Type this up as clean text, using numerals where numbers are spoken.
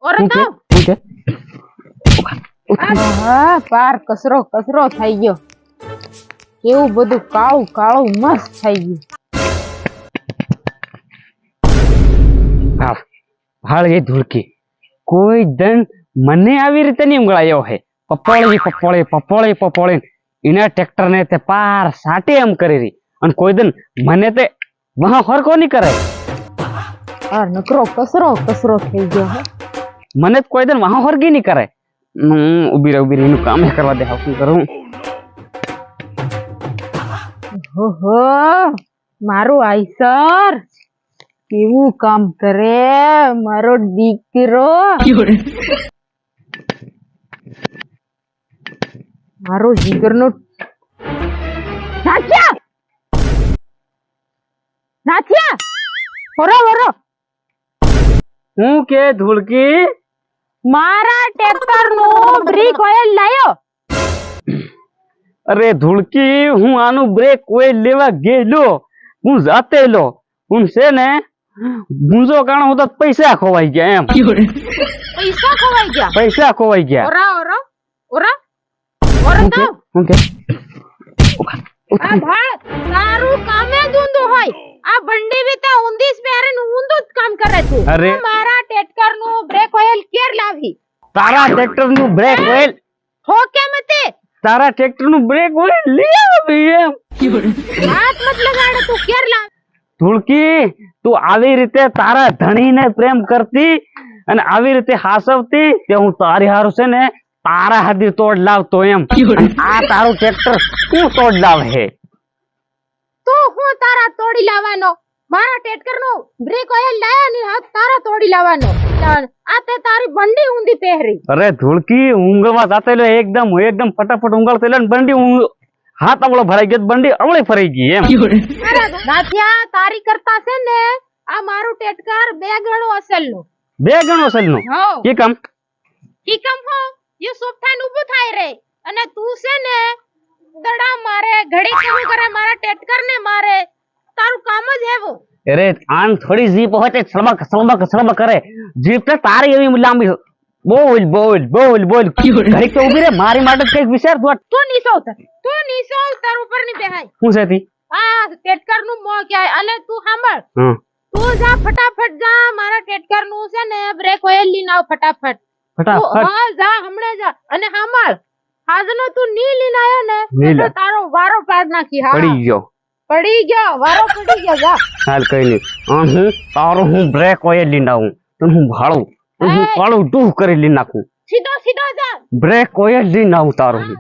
ઓરતો હા પાર કસરો કસરો થઈ ગયો કેવું બધું કાળું કાળું મસ્ત થઈ ગયું હા હાલ એ ધૂળકી કોઈ દન મને આવી રીતે નહીં ઉંગળાયો હે પપોળી એના ટ્રેક્ટર ને તે પાર સાટે એમ કરી રહી અને કોઈ દન મને તે વહા હરકો નહીં કરે આ નકરો કસરો કસરો થઈ ગયો હે મને કોઈ દન વહા હરગી નહીં કરે ઉભી રહી એનું કામ કરવા દે શું કરું ઓહો મારું આઈસર કેવું કામ કરે મારો દીકરો મારો જીગરનો નાથિયા વરો હું કે ધૂળકી મારા ટ્રેક્ટર નું બ્રેક ઓઇલ લાયો અરે ધૂળકી હું આનું બ્રેક ઓઇલ લેવા ગયેલો હું જાતે લો હું છે ને ગુંજો કાણો હું તો પૈસા ખોવાઈ ગયા એમ પૈસા ખોવાઈ ગયા ઓરા તો હું કે આ ભાળ તારું કામે દુંદુ હોય આ બંડી બીતા ઊંધીસ પહેરે ને ઊંધું જ કામ કરે છે અરે મારા ટ્રેક્ટર નું બ્રેક ઓઇલ કેર લાવી તારા ટ્રેક્ટર નું બ્રેક ઓઇલ ઠોકે મતે તારા ટ્રેક્ટર નું બ્રેક ઓઇલ લે આવી એમ હાથ મત લગાડે તું કેર લાવ ધૂળકી તું આવી રીતે તારા ધણીને પ્રેમ કરતી અને આવી રીતે હાસવતી કે હું તારી હારું છે ને તારા હાથી તોડ લાવતો એમ આ તારું ટ્રેક્ટર શું તોડ લાવ હે તો હું તારા તોડી લાવવાનો મારા ટ્રેક્ટર નો બ્રેક ઓઇલ લાયા ની હાથ તારા તોડી લાવવાનો આ તે તારી બંડી ઊંધી પહેરી અરે ધૂળકી ઊંઘવા જાતે લો એકદમ ફટાફટ ઊંઘળતો લે બંડી હાથ અવળો ભરાઈ ગયો બંડી અવળી ફરાઈ ગઈ એમ નાથિયા તારી કરતા છે ને આ મારું ટ્રેક્ટર 2 ગણો અસલનું 2 ગણો અસલનું કી કામ હો યે સોફાન ઊભું થાય રે અને તું છે ને દડા મારે ઘડી કેવું કરે મારા ટ્રેક્ટર ને મારે તારું કામ જ હેવો અરે આન થોડી જીપ હોય તે સળબક કરે જીપ તો તારી એવી લાંબી બોલ ઘડી કે ઊભી રે મારી માટે કઈક વિચાર તું નીસો તાર ઉપર ની બેહાય હું છે આ ટ્રેક્ટર નું મો ક્યાય અને તું સાંભળ તું જા ફટાફટ જા મારા ટ્રેક્ટર નું છે ને બ્રેક ઓઇલ લઈને આવ ફટાફટ હા જા હમણે જા અને સાંભળ આજનો તું ની લઈને આવ્યો ને તો તારો વારો પાડ નાખી હા પડી ગયો વારો પડી ગયો જા હાલ કઈ નહીં હું તારો હું બ્રેક ઓઇલ લઈને આવું તો હું ભાળું હું કાળું ડૂહ કરી લઈ નાખું સીધો જા બ્રેક ઓઇલ લઈને આવું તારું હું